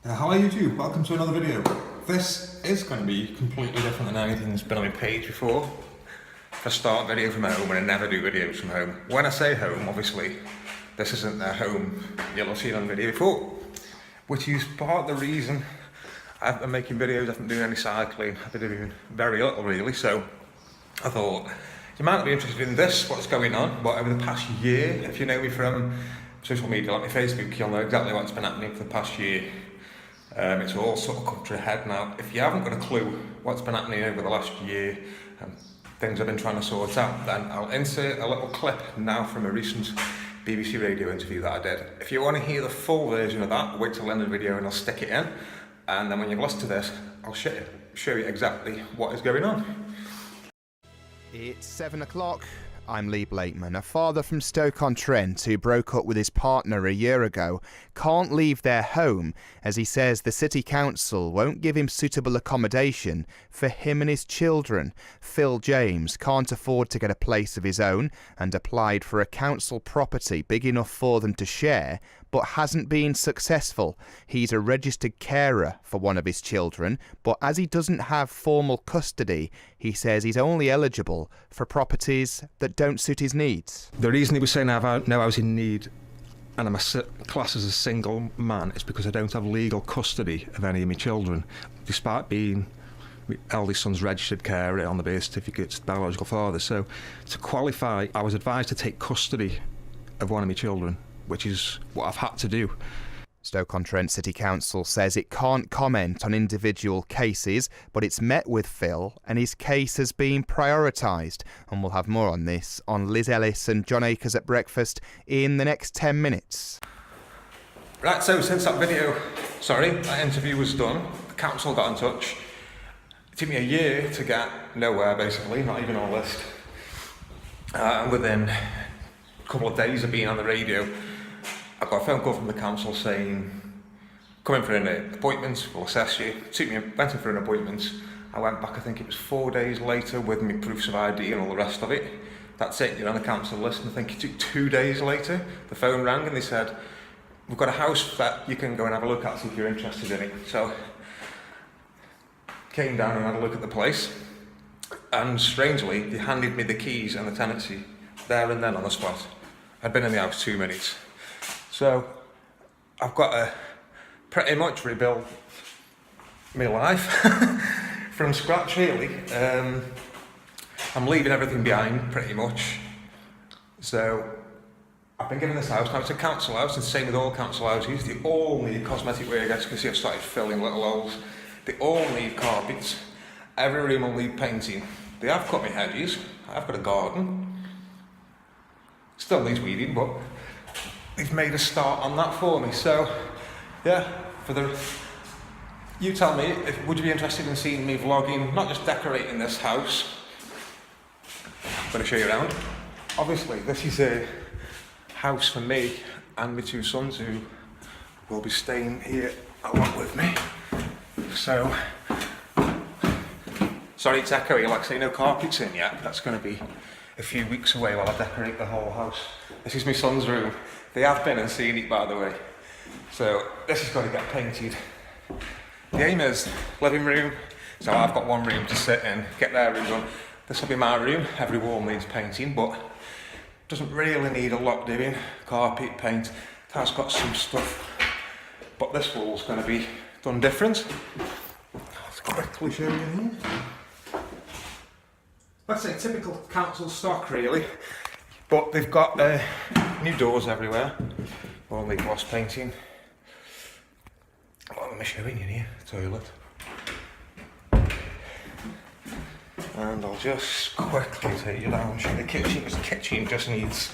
How are you too? Welcome to another video. This is going to be completely different than anything that's been on my page before. I start video from home and I never do videos from home. When I say home, obviously, this isn't their home you'll have seen on video before. Which is part of the reason I've been making videos, I haven't been doing any cycling, I've been doing very little really, so I thought, you might not be interested in this, what's going on, but over the past year, if you know me from social media like my Facebook, you'll know exactly what's been happening for the past year. It's all sort of come to a head now. If you haven't got a clue what's been happening over the last year, things I've been trying to sort out, then I'll insert a little clip now from a recent BBC radio interview that I did. If you want to hear the full version of that, wait till the end of the video and I'll stick it in. And then when you've listened to this, I'll show you exactly what is going on. It's 7 o'clock. I'm Lee Blakeman. A father from Stoke-on-Trent who broke up with his partner a year ago can't leave their home as he says the city council won't give him suitable accommodation for him and his children. Phil James can't afford to get a place of his own and applied for a council property big enough for them to share, but hasn't been successful. He's a registered carer for one of his children, but as he doesn't have formal custody, he says he's only eligible for properties that don't suit his needs. The reason he was saying I was in need and I'm classed as a single man is because I don't have legal custody of any of my children, despite being my eldest son's registered carer on the birth certificate, biological father. So to qualify, I was advised to take custody of one of my children, which is what I've had to do. Stoke-on-Trent City Council says it can't comment on individual cases, but it's met with Phil and his case has been prioritised. And we'll have more on this on Liz Ellis and John Akers at breakfast in the next 10 minutes. Right, so since that interview was done, the council got in touch. It took me a year to get nowhere, basically, not even on a list. And within a couple of days of being on the radio, I got a phone call from the council saying, come in for an appointment, we'll assess you. Went in for an appointment. I went back, I think it was 4 days later with my proofs of ID and all the rest of it. That's it, you're on the council list. And I think it took 2 days later, the phone rang and they said, we've got a house that you can go and have a look at, see if you're interested in it. So, came down and had a look at the place. And strangely, they handed me the keys and the tenancy there and then on the spot. I'd been in the house 2 minutes. So I've got to pretty much rebuild my life from scratch really. I'm leaving everything behind pretty much. So I've been given this house, now it's a council house, and same with all council houses, they all need cosmetic work. As you can see, I've started filling little holes. They all need carpets, every room will need painting. They have cut my hedges, I've got a garden, still needs weeding, but they've made a start on that for me. So, yeah, you tell me, would you be interested in seeing me vlogging, not just decorating this house? I'm going to show you around. Obviously, this is a house for me and my 2 sons who will be staying here along with me. So, sorry it's echoey, like I say, no carpets in yet. That's going to be a few weeks away while I decorate the whole house. This is my son's room. They have been and seen it, by the way. So this has got to get painted. The aim is living room. So I've got one room to sit in, get their room done. This will be my room. Every wall needs painting, but doesn't really need a lot doing. Carpet, paint. It has got some stuff, but this wall's going to be done different. Let's quickly show you here. Let's say typical council stock really, but they've got new doors everywhere, all need gloss painting. What am I showing you here? Toilet. And I'll just quickly take you down and show the kitchen, because the kitchen just needs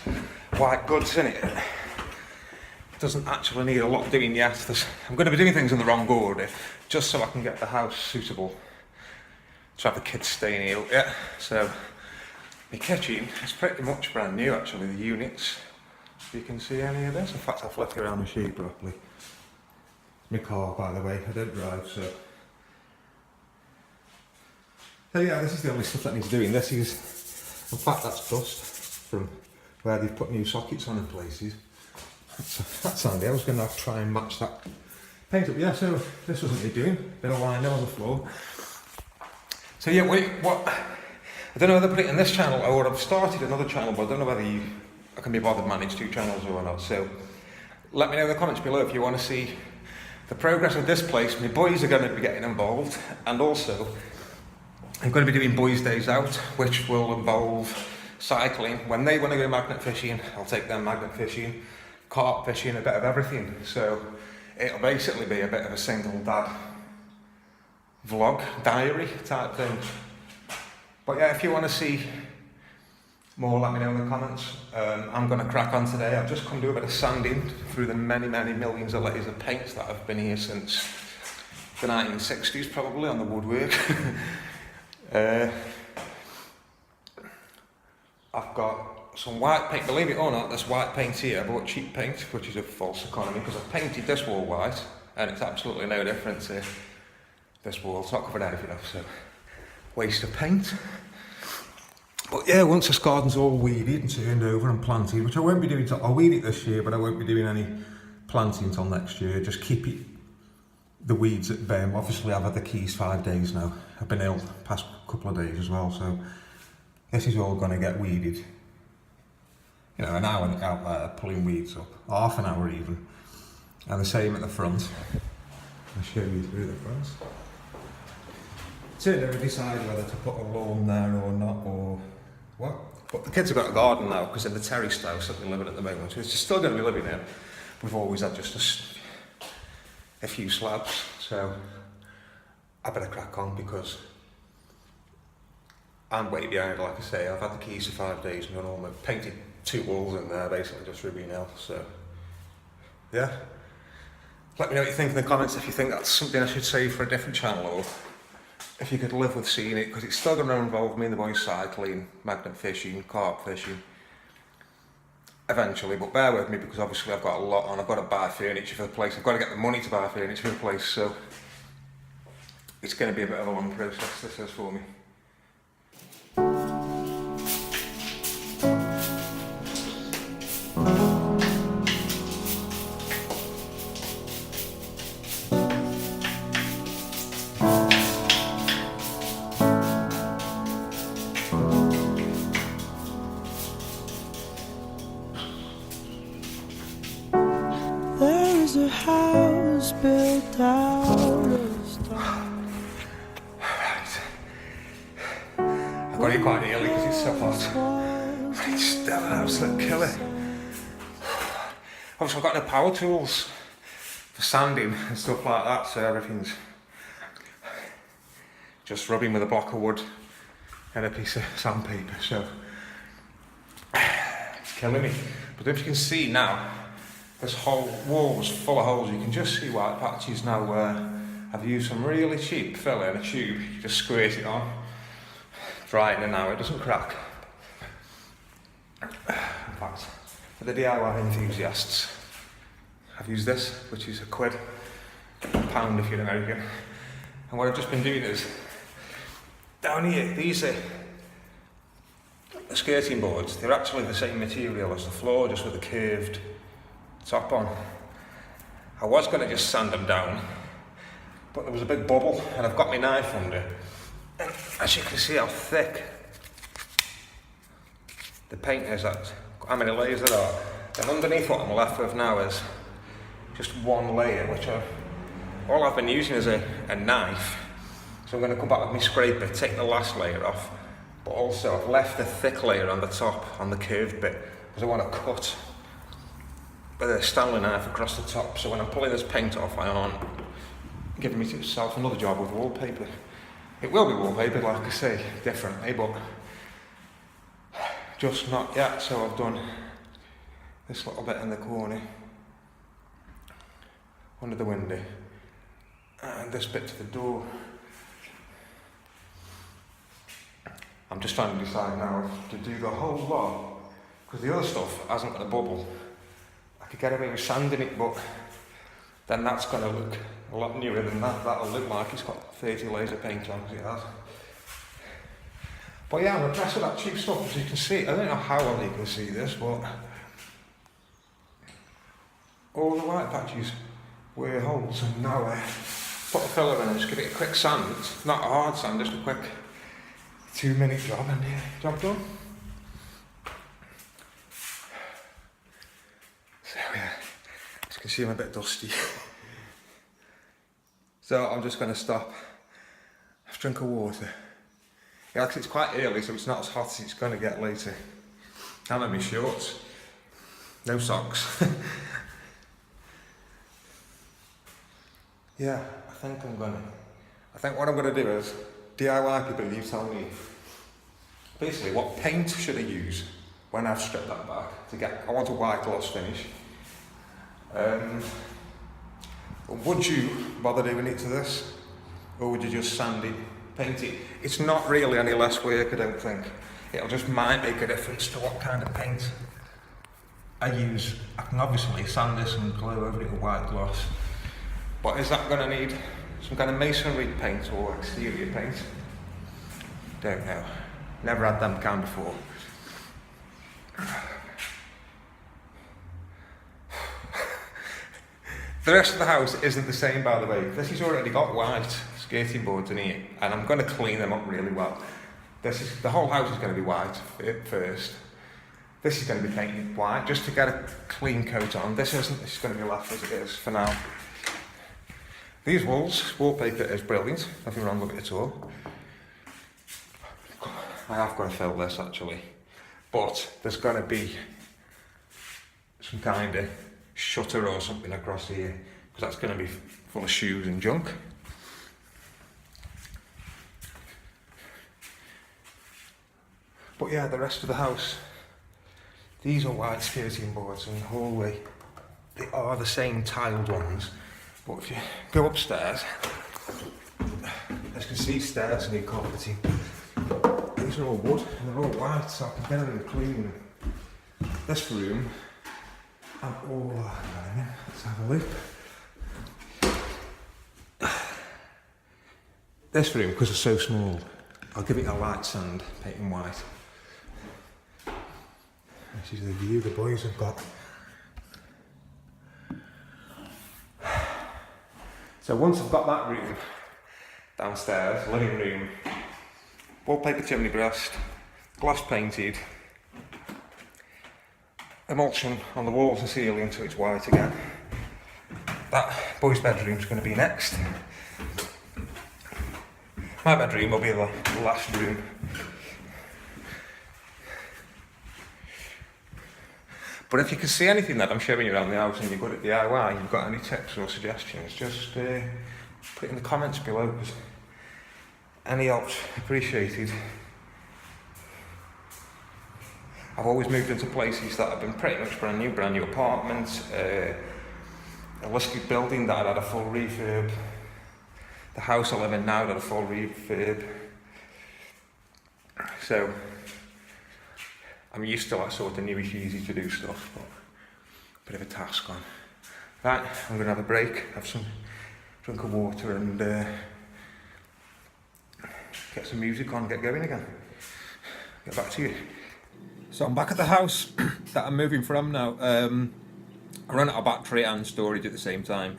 white goods in it. It doesn't actually need a lot doing yet. I'm going to be doing things in the wrong order, just so I can get the house suitable to have the kids staying here. Yeah, so the kitchen is pretty much brand new actually, the units. If you can see any of this. In fact, I'll flick around the sheet properly. It's my car, by the way, I don't drive, so yeah, this is the only stuff that needs doing. This is, in fact, that's dust from where they've put new sockets on in places. That's handy. I was going to try and match that paint up, yeah, so this was what you're doing, bit of line on the floor. So yeah, I don't know whether to put it in this channel or I've started another channel, but I don't know whether I can be bothered manage 2 channels or not. So let me know in the comments below if you want to see the progress of this place. My boys are going to be getting involved, and also I'm going to be doing boys' days out, which will involve cycling. When they want to go magnet fishing, I'll take them magnet fishing, carp fishing, a bit of everything. So it'll basically be a bit of a single dad vlog, diary type thing. But yeah, if you want to see more, let me know in the comments. I'm going to crack on today. I've just come to do a bit of sanding through the many millions of layers of paints that have been here since the 1960s, probably, on the woodwork. I've got some white paint. Believe it or not, this white paint here, I bought cheap paint, which is a false economy, because I've painted this wall white, and it's absolutely no different to this wall. It's not covered anything off, so waste of paint. But yeah, once this garden's all weeded and turned over and planted, which I won't be doing, I'll weed it this year, but I won't be doing any planting until next year. Just keep the weeds at bay. Obviously, I've had the keys 5 days now. I've been ill the past couple of days as well, so this is all going to get weeded. You know, an hour out there pulling weeds up, half an hour even. And the same at the front. I'll show you through the front. Turned over, decided whether to put a lawn there or not, or what. But the kids have got a garden now, because in the terraced house that we live in at the moment, which is still going to be living in, we've always had just a few slabs. So I better crack on, because I'm way behind. Like I say, I've had the keys for 5 days and I've painted 2 walls in there, basically just ruby nails. So yeah, let me know what you think in the comments, if you think that's something I should save for a different channel, or if you could live with seeing it, because it's still going to involve me and the boys cycling, magnet fishing, carp fishing eventually. But bear with me, because obviously I've got a lot on. I've got to buy furniture for the place, I've got to get the money to buy furniture for the place, so it's going to be a bit of a long process, this is, for me. There's a house built out of stone. Right. I've got it quite early because it's so hot. It's still an absolute killer. Obviously I've got no power tools for sanding and stuff like that, so everything's just rubbing with a block of wood and a piece of sandpaper, so it's killing me. But if you can see now, this whole wall was full of holes. You can just see white patches now where I've used some really cheap filler in a tube. You just squirt it on, dry it in an hour, it doesn't crack. In fact, for the DIY enthusiasts, I've used this, which is £1, £1 if you're American. And what I've just been doing is, down here, these are the skirting boards. They're actually the same material as the floor, just with a curved top on. I was going to just sand them down, but there was a big bubble and I've got my knife under, and as you can see how thick the paint is, that how many layers there are, and underneath what I'm left with now is just one layer, which all I've been using is a knife. So I'm going to come back with my scraper, take the last layer off, but also I've left a thick layer on the top, on the curved bit, because I want to cut with a Stanley knife across the top, so when I'm pulling this paint off, I aren't giving myself another job with wallpaper. It will be wallpaper, like I say, differently, but just not yet. So I've done this little bit in the corner, under the window, and this bit to the door. I'm just trying to decide now to do the whole lot, because the other stuff hasn't got a bubble. I could get away with sanding it, but then that's going to look a lot newer than that. That'll look like it's got 30 layers of paint on, as it has. But yeah, I'm impressed with that cheap stuff, as you can see. I don't know how well you can see this, but all the white patches wear holes, and now put the filler in and just give it a quick sand. It's not a hard sand, just a quick 2-minute job, and job done. So yeah, as you can see I'm a bit dusty. So I'm just going to stop, have a drink of water. Yeah, because it's quite early, so it's not as hot as it's going to get later. I'm in my shorts, no socks. Yeah, I think what I'm gonna do is DIY people. You tell me basically what paint should I use when I've stripped that back to get. I want a white gloss finish. Would you bother doing it to this, or would you just sand it, paint it? It's not really any less work, I don't think. It'll just might make a difference to what kind of paint I use. I can obviously sand this and glue over it with white gloss, but is that going to need some kind of masonry paint or exterior paint? Don't know. Never had them kind before. The rest of the house isn't the same, by the way. This has already got white skirting boards in here, and I'm going to clean them up really well. The whole house is going to be white first. This is going to be painted white just to get a clean coat on. This isn't. This is going to be left as it is for now. These walls, wallpaper is brilliant. Nothing wrong with it at all. I have got to fill this actually, but there's going to be some kind of shutter or something across here, because that's going to be full of shoes and junk. But yeah, the rest of the house, these are white skirting boards, and the hallway, they are the same tiled ones. But if you go upstairs, as you can see, stairs need carpeting. These are all wood and they're all white, so I can get them clean. This room, and let's have a look. This room, because it's so small, I'll give it a light sand, painting white. This is the view the boys have got. So once I've got that room downstairs, living room, wallpaper chimney breast, glass painted, emulsion on the walls and ceiling so it's white again. That boys' bedroom's going to be next. My bedroom will be the last room. But if you can see anything that I'm showing you around the house and you're good at DIY, you've got any tips or suggestions, just put it in the comments below, because any help's appreciated. I've always moved into places that have been pretty much brand new apartments, a listed building that had a full refurb. The house I live in now had a full refurb. So I'm used to that sort of newish, easy to do stuff, but a bit of a task on. Right, I'm going to have a break, have some drink of water and get some music on, get going again. Get back to you. So I'm back at the house that I'm moving from now. I run out of battery and storage at the same time.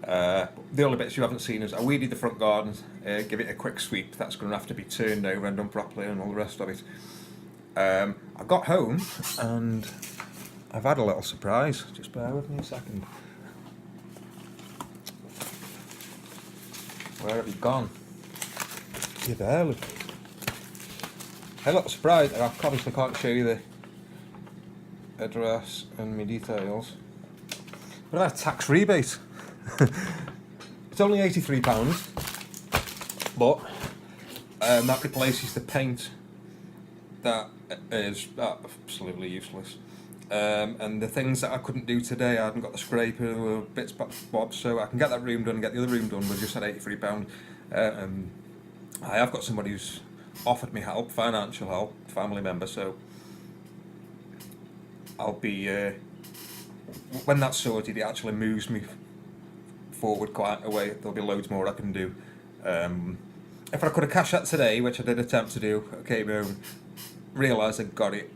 The only bits you haven't seen is I weeded the front garden, give it a quick sweep. That's going to have to be turned over and done properly and all the rest of it. I got home and I've had a little surprise. Just bear with me a second. Where have you gone? You're there, look. A little surprise. I obviously can't show you the address and my details. But I had a tax rebate. It's only £83, but that replaces the paint that is absolutely useless. And the things that I couldn't do today, I hadn't got the scraper or bits bobs, so I can get that room done and get the other room done with just at £83. I have got somebody who's offered me help, financial help, family member, so I'll be, when that's sorted, it actually moves me forward quite a way. There'll be loads more I can do. If I could have cashed that today, which I did attempt to do, I came home, realised I'd got it.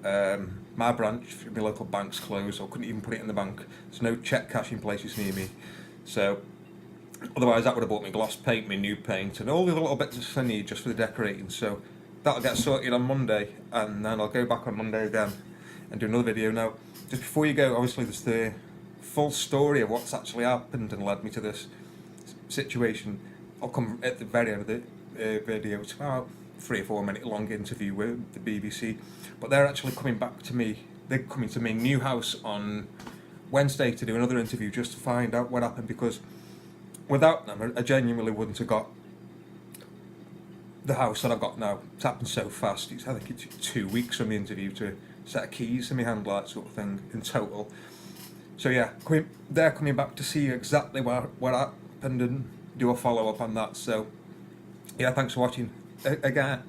My branch, my local bank's closed, so I couldn't even put it in the bank. There's no cheque cashing places near me. So otherwise that would have bought me gloss paint, me new paint, and all the little bits I need just for the decorating. So that'll get sorted on Monday, and then I'll go back on Monday again and do another video. Now, just before you go, obviously there's the full story of what's actually happened and led me to this situation. I'll come at the very end of the video. It's about 3 or 4 minute long interview with the BBC, but they're actually coming back to me. They're coming to my new house on Wednesday to do another interview just to find out what happened, because without them I genuinely wouldn't have got the house that I've got now. It's happened so fast. I think it took 2 weeks from the interview to set of keys in my hand, like sort of thing, in total. So yeah, they're coming back to see exactly what happened and do a follow up on that. So yeah, thanks for watching. Again,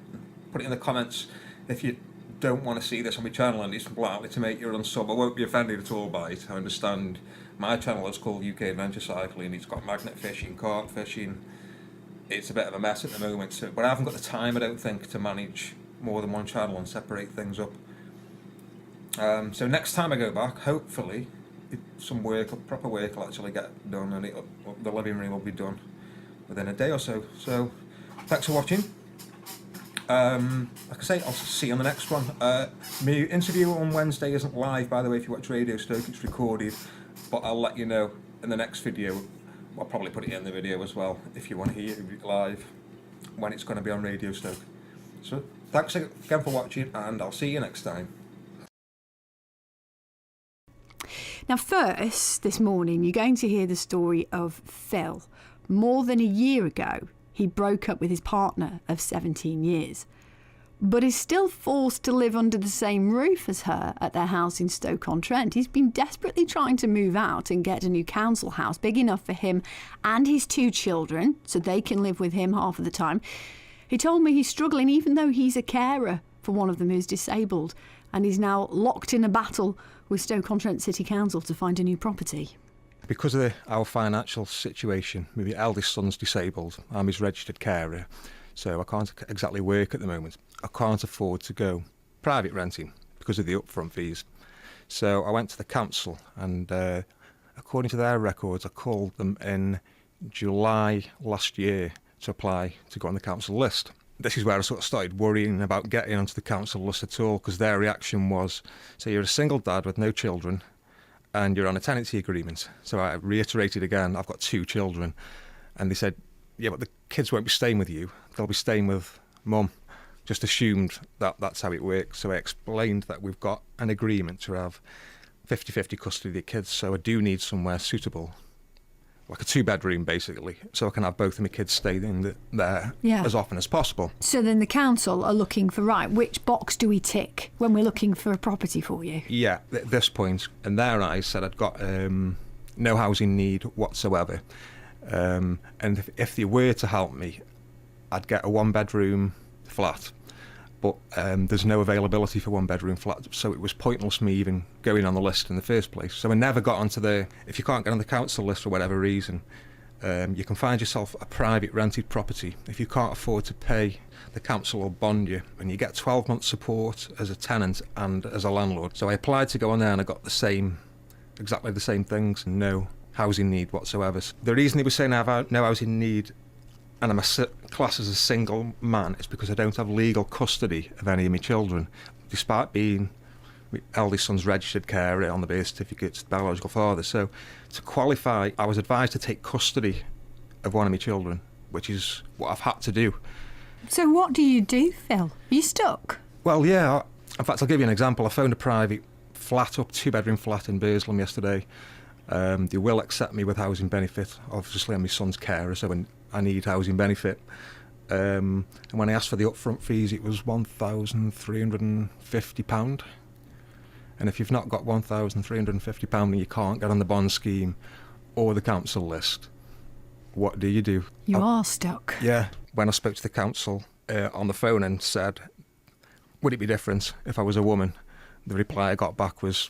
put it in the comments if you don't want to see this on my channel and it's likely to make you unsub. I won't be offended at all by it. I understand my channel is called UK Adventure Cycling. It's got magnet fishing, carp fishing. It's a bit of a mess at the moment, so, but I haven't got the time, I don't think, to manage more than one channel and separate things up. So next time I go back, hopefully some work, proper work will actually get done, and the living room will be done within a day or so. So thanks for watching. Like I say, I'll see you on the next one. My interview on Wednesday isn't live, by the way. If you watch Radio Stoke, it's recorded, but I'll let you know in the next video. I'll probably put it in the video as well if you want to hear it live when it's going to be on Radio Stoke. So thanks again for watching, and I'll see you next time. Now first, this morning, you're going to hear the story of Phil. More than a year ago, he broke up with his partner of 17 years, but is still forced to live under the same roof as her at their house in Stoke-on-Trent. He's been desperately trying to move out and get a new council house big enough for him and his 2 children, so they can live with him half of the time. He told me he's struggling even though he's a carer for one of them who's disabled, and he's now locked in a battle with Stoke-on-Trent City Council to find a new property. Because of our financial situation, my eldest son's disabled, I'm his registered carer, so I can't exactly work at the moment. I can't afford to go private renting because of the upfront fees. So I went to the council, and according to their records, I called them in July last year to apply to go on the council list. This is where I sort of started worrying about getting onto the council list at all, because their reaction was, so you're a single dad with no children and you're on a tenancy agreement. So I reiterated again, I've got 2 children, and they said, yeah, but the kids won't be staying with you, they'll be staying with mum. Just assumed that that's how it works. So I explained that we've got an agreement to have 50-50 custody of the kids, so I do need somewhere suitable, like a 2-bedroom basically, so I can have both of my kids stay in there as often as possible. So then the council are looking for, right, which box do we tick when we're looking for a property for you? Yeah, at this point, in their eyes, said I'd got no housing need whatsoever. And if they were to help me, I'd get a 1-bedroom flat, but there's no availability for 1-bedroom flats, so it was pointless me even going on the list in the first place. So I never got onto if you can't get on the council list for whatever reason, you can find yourself a private rented property if you can't afford to pay the council or bond you, and you get 12 months support as a tenant and as a landlord. So I applied to go on there and I got exactly the same things, no housing need whatsoever. The reason they were saying I have no housing need and I'm classed as a single man is because I don't have legal custody of any of my children, despite being my eldest son's registered carer on the birth certificate, biological father. So to qualify, I was advised to take custody of one of my children, which is what I've had to do. So what do you do, Phil? Are you stuck? Well, yeah. In fact, I'll give you an example. I phoned a private flat up, 2-bedroom flat in Burslem yesterday. They will accept me with housing benefit. Obviously, I'm my son's carer, so I need housing benefit. And when I asked for the upfront fees, it was £1,350. And if you've not got £1,350, then you can't get on the bond scheme or the council list. What do? You are stuck. Yeah. When I spoke to the council on the phone and said, would it be different if I was a woman? The reply I got back was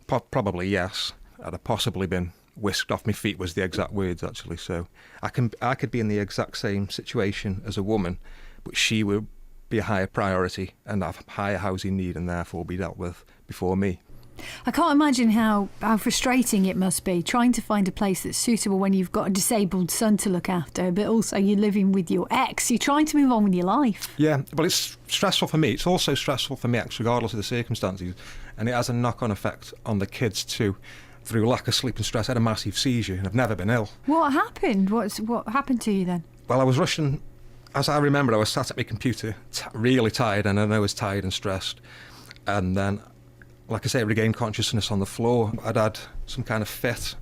probably yes. I'd have possibly been whisked off my feet, was the exact words actually. So I could be in the exact same situation as a woman, but she would be a higher priority and have higher housing need and therefore be dealt with before me. I can't imagine how frustrating it must be trying to find a place that's suitable when you've got a disabled son to look after, but also you're living with your ex. You're trying to move on with your life. Yeah, well, it's stressful for me. It's also stressful for my ex, regardless of the circumstances. And it has a knock-on effect on the kids too. Through lack of sleep and stress, I had a massive seizure and I've never been ill. What happened? What happened to you then? Well, I was rushing. As I remember, I was sat at my computer, really tired, and I was tired and stressed. And then, like I say, I regained consciousness on the floor. I'd had some kind of fit.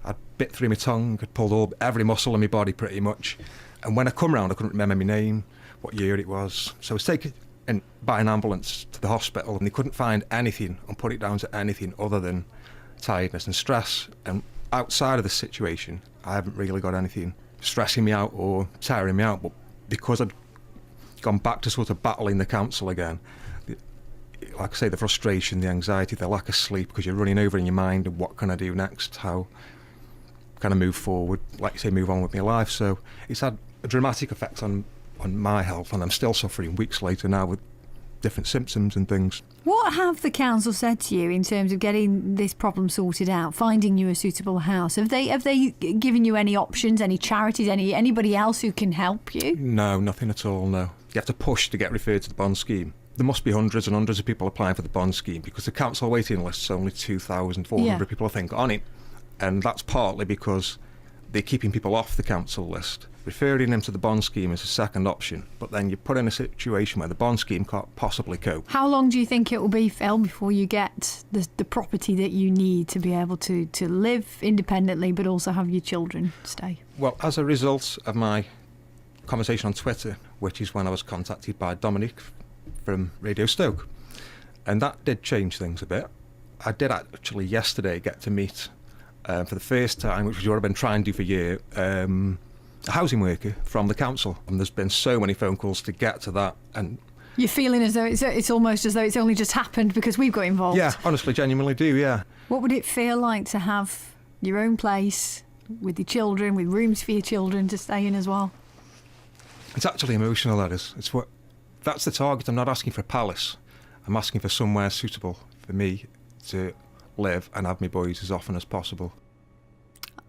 I'd bit through my tongue, I'd pulled every muscle in my body pretty much. And when I come round, I couldn't remember my name, what year it was. So I was taken by an ambulance to the hospital, and they couldn't find anything and put it down to anything other than tiredness and stress. And outside of this situation, I haven't really got anything stressing me out or tiring me out. But because I'd gone back to sort of battling the council again, like I say, the frustration, the anxiety, the lack of sleep, because you're running over in your mind and what can I do next, how can I move forward, like you say, move on with my life. So it's had a dramatic effect on my health, and I'm still suffering weeks later now with different symptoms and things. What have the council said to you in terms of getting this problem sorted out, finding you a suitable house? Have they given you any options, any charities, anybody else who can help you? No, nothing at all, no. You have to push to get referred to the bond scheme. There must be hundreds and hundreds of people applying for the bond scheme because the council waiting list is only 2,400 people, I think, on it. And that's partly because they're keeping people off the council list. Referring them to the bond scheme is a second option, but then you're put in a situation where the bond scheme can't possibly cope. How long do you think it will be, Phil, before you get the property that you need to be able to live independently but also have your children stay? Well, as a result of my conversation on Twitter, which is when I was contacted by Dominic from Radio Stoke, and that did change things a bit. I did actually yesterday get to meet, for the first time, which is what I've been trying to do for a year, a housing worker from the council. And there's been so many phone calls to get to that. And you're feeling as though it's almost as though it's only just happened because we've got involved. Yeah, honestly, genuinely do, yeah. What would it feel like to have your own place with your children, with rooms for your children to stay in as well? It's actually emotional, that is. That's the target. I'm not asking for a palace. I'm asking for somewhere suitable for me to live and have my boys as often as possible.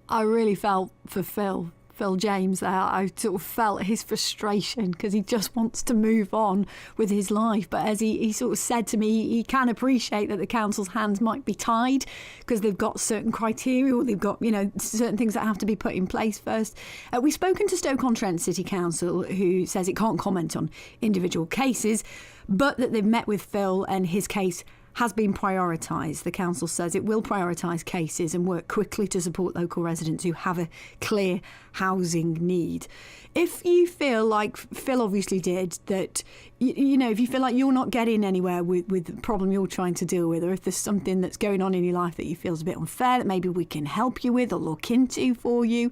I really felt for Phil James there. I sort of felt his frustration because he just wants to move on with his life. But as he sort of said to me, he can appreciate that the council's hands might be tied because they've got certain criteria or they've got, certain things that have to be put in place first. We've spoken to Stoke-on-Trent City Council, who says it can't comment on individual cases, but that they've met with Phil and his case has been prioritised. The council says it will prioritise cases and work quickly to support local residents who have a clear housing need. If you feel like Phil obviously did, that, if you feel like you're not getting anywhere with the problem you're trying to deal with, or if there's something that's going on in your life that you feel is a bit unfair that maybe we can help you with or look into for you,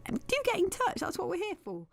do get in touch. That's what we're here for.